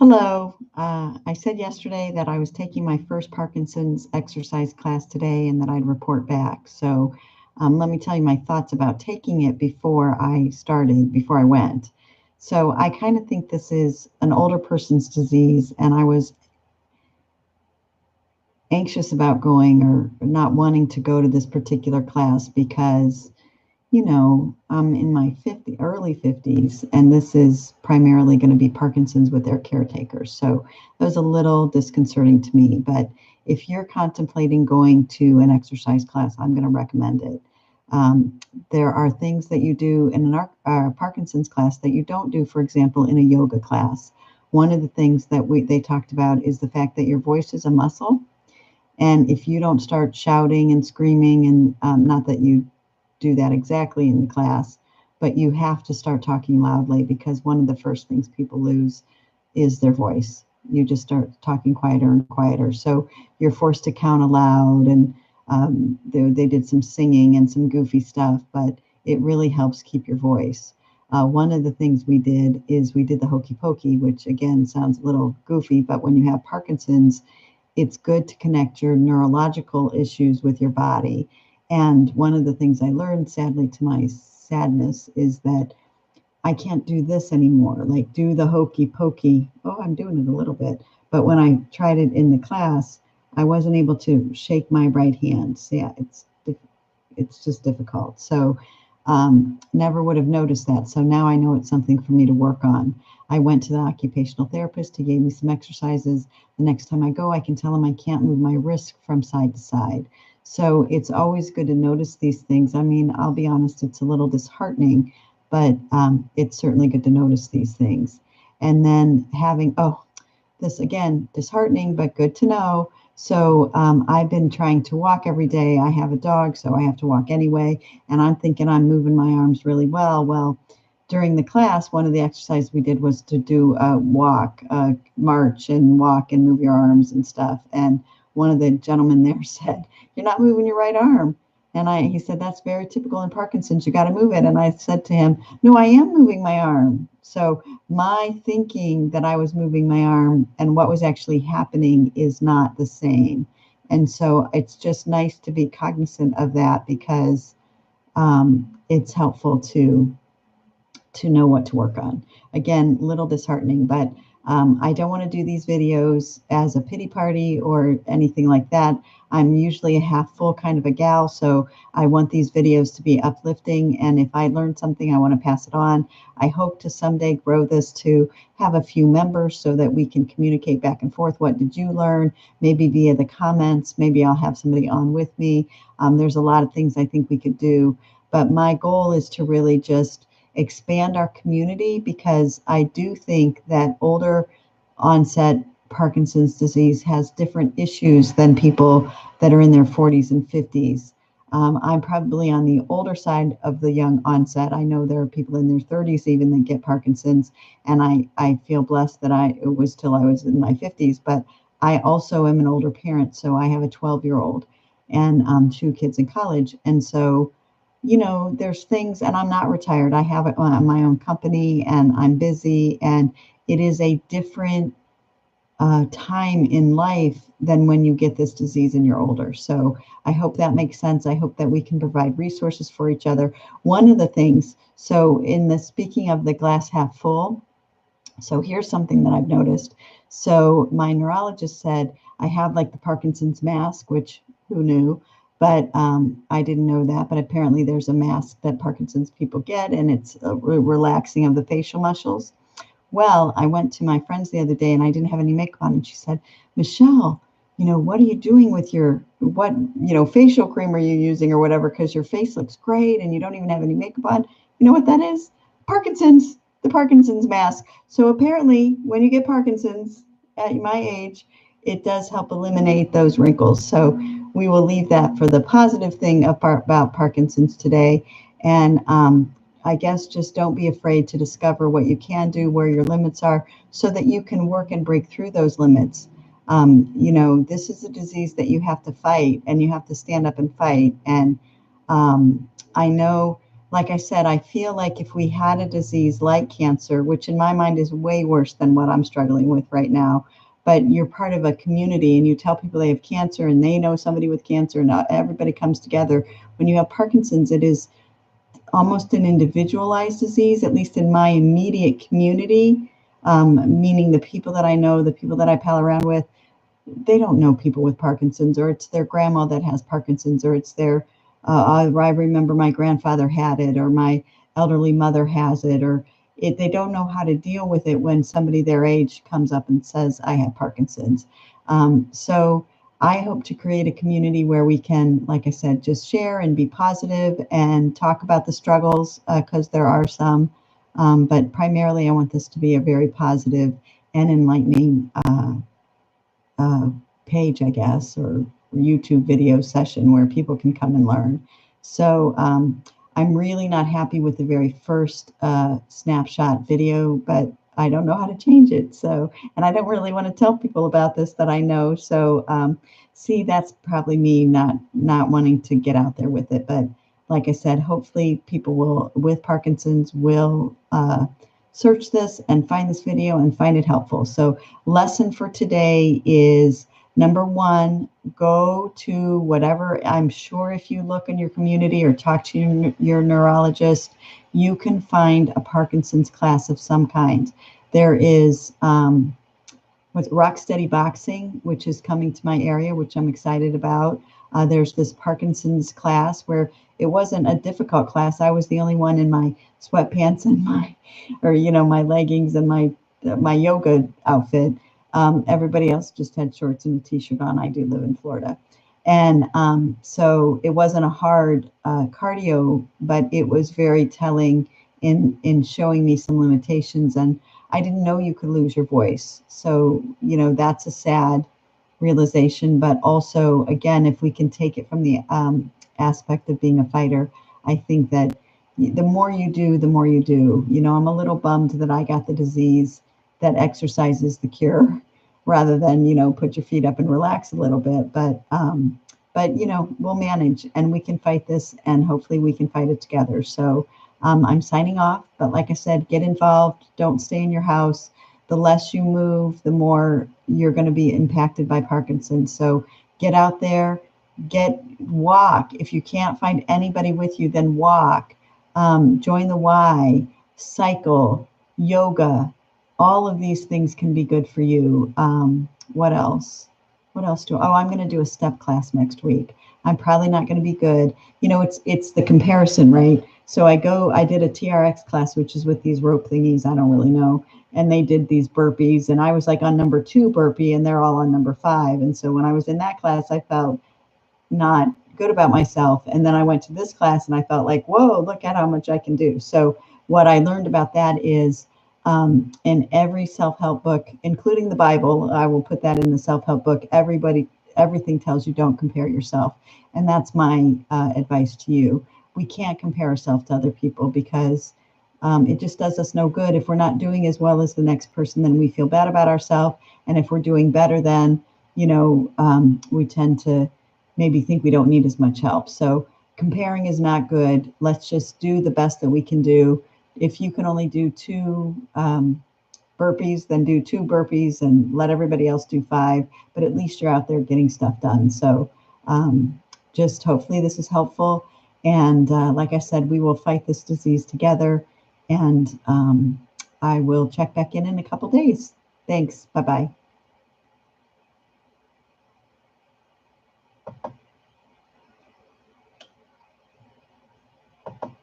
Hello. I said yesterday that I was taking my first Parkinson's exercise class today and that I'd report back. So let me tell you my thoughts about taking it before I went. So I kind of think this is an older person's disease, and I was anxious about going or not wanting to go to this particular class because I'm in my early 50s, and this is primarily going to be Parkinson's with their caretakers. So it was a little disconcerting to me. But if you're contemplating going to an exercise class, I'm going to recommend it. There are things that you do in a Parkinson's class that you don't do, for example, in a yoga class. One of the things that they talked about is the fact that your voice is a muscle. And if you don't start shouting and screaming, and not that you do that exactly in the class, but you have to start talking loudly, because one of the first things people lose is their voice. You just start talking quieter and quieter. So you're forced to count aloud, and they did some singing and some goofy stuff, but it really helps keep your voice. One of the things we did is we did the hokey pokey, which again sounds a little goofy, but when you have Parkinson's, it's good to connect your neurological issues with your body. And one of the things I learned, sadly to my sadness, is that I can't do this anymore. Like, do the hokey pokey. Oh, I'm doing it a little bit. But when I tried it in the class, I wasn't able to shake my right hand. So yeah, it's just difficult. So never would have noticed that. So now I know it's something for me to work on. I went to the occupational therapist. He gave me some exercises. The next time I go, I can tell him I can't move my wrist from side to side. So it's always good to notice these things. I mean, I'll be honest, it's a little disheartening, but it's certainly good to notice these things. And then this again, disheartening, but good to know. So I've been trying to walk every day. I have a dog, so I have to walk anyway. And I'm thinking I'm moving my arms really well. Well, during the class, one of the exercises we did was to do a walk, march and walk and move your arms and stuff. And one of the gentlemen there said, "You're not moving your right arm." And he said, "That's very typical in Parkinson's. You got to move it." And I said to him, "No, I am moving my arm." So my thinking that I was moving my arm and what was actually happening is not the same. And so it's just nice to be cognizant of that, because it's helpful to know what to work on. Again, little disheartening, but I don't want to do these videos as a pity party or anything like that. I'm usually a half full kind of a gal, so I want these videos to be uplifting, and if I learn something, I want to pass it on. I hope to someday grow this to have a few members so that we can communicate back and forth. What did you learn? Maybe via the comments. Maybe I'll have somebody on with me. There's a lot of things I think we could do, but my goal is to really just expand our community, because I do think that older onset Parkinson's disease has different issues than people that are in their 40s and 50s. I'm probably on the older side of the young onset. I know there are people in their 30s even that get Parkinson's, and I feel blessed that it was till I was in my 50s, but I also am an older parent, so I have a 12-year-old and two kids in college. And so there's things, and I'm not retired. I have my own company, and I'm busy, and it is a different time in life than when you get this disease and you're older. So I hope that makes sense. I hope that we can provide resources for each other. One of the things, so in the speaking of the glass half full, so here's something that I've noticed. So my neurologist said I have like the Parkinson's mask, which who knew? But I didn't know that. But apparently there's a mask that Parkinson's people get, and it's relaxing of the facial muscles. Well, I went to my friend's the other day, and I didn't have any makeup on, and she said, "Michelle, what are you doing with what facial cream are you using or whatever? Because your face looks great, and you don't even have any makeup on." You know what that is? Parkinson's, the Parkinson's mask. So apparently, when you get Parkinson's at my age, it does help eliminate those wrinkles. So we will leave that for the positive thing about Parkinson's today. And I guess just don't be afraid to discover what you can do, where your limits are, so that you can work and break through those limits. This is a disease that you have to fight, and you have to stand up and fight. And I know like I said, I feel like if we had a disease like cancer, which in my mind is way worse than what I'm struggling with right now, but you're part of a community and you tell people they have cancer and they know somebody with cancer and everybody comes together. When you have Parkinson's, it is almost an individualized disease, at least in my immediate community, meaning the people that I know, the people that I pal around with, they don't know people with Parkinson's, or it's their grandma that has Parkinson's, or it's their, I remember my grandfather had it, or my elderly mother has it, or they don't know how to deal with it when somebody their age comes up and says, I have Parkinson's. So I hope to create a community where we can, like I said, just share and be positive and talk about the struggles, because there are some. But primarily, I want this to be a very positive and enlightening uh, page, I guess, or YouTube video session where people can come and learn. So I'm really not happy with the very first snapshot video, but I don't know how to change it. So, and I don't really want to tell people about this that I know. So see, that's probably me not wanting to get out there with it. But like I said, hopefully people will, with Parkinson's, will search this and find this video and find it helpful. So lesson for today is, number one, go to whatever, I'm sure if you look in your community or talk to your neurologist, you can find a Parkinson's class of some kind. There is with Rocksteady Boxing, which is coming to my area, which I'm excited about. There's this Parkinson's class where it wasn't a difficult class. I was the only one in my sweatpants and my leggings and my yoga outfit. Everybody else just had shorts and a t-shirt on. I do live in Florida. And so it wasn't a hard cardio, but it was very telling in showing me some limitations. And I didn't know you could lose your voice. So, that's a sad realization. But also, again, if we can take it from the aspect of being a fighter, I think that the more you do, the more you do. I'm a little bummed that I got the disease that exercise is the cure rather than, put your feet up and relax a little bit. But we'll manage and we can fight this, and hopefully we can fight it together. So I'm signing off, but like I said, get involved. Don't stay in your house. The less you move, the more you're going to be impacted by Parkinson's. So get out there, walk. If you can't find anybody with you, then walk. Join the Y, cycle, yoga. All of these things can be good for you. What else? I'm going to do a step class next week. I'm probably not going to be good. It's the comparison, right? So I did a TRX class, which is with these rope thingies. I don't really know. And they did these burpees, and I was like on number 2 burpee, and they're all on number 5. And so when I was in that class, I felt not good about myself. And then I went to this class and I felt like, whoa, look at how much I can do. So what I learned about that is in every self-help book, including the Bible, I will put that in the self-help book. Everything tells you don't compare yourself. And that's my advice to you. We can't compare ourselves to other people because it just does us no good. If we're not doing as well as the next person, then we feel bad about ourselves. And if we're doing better, then, we tend to maybe think we don't need as much help. So comparing is not good. Let's just do the best that we can do. If you can only do 2 burpees, then do 2 burpees and let everybody else do 5. But at least you're out there getting stuff done. So just hopefully this is helpful. And like I said, we will fight this disease together. And I will check back in a couple days. Thanks. Bye-bye.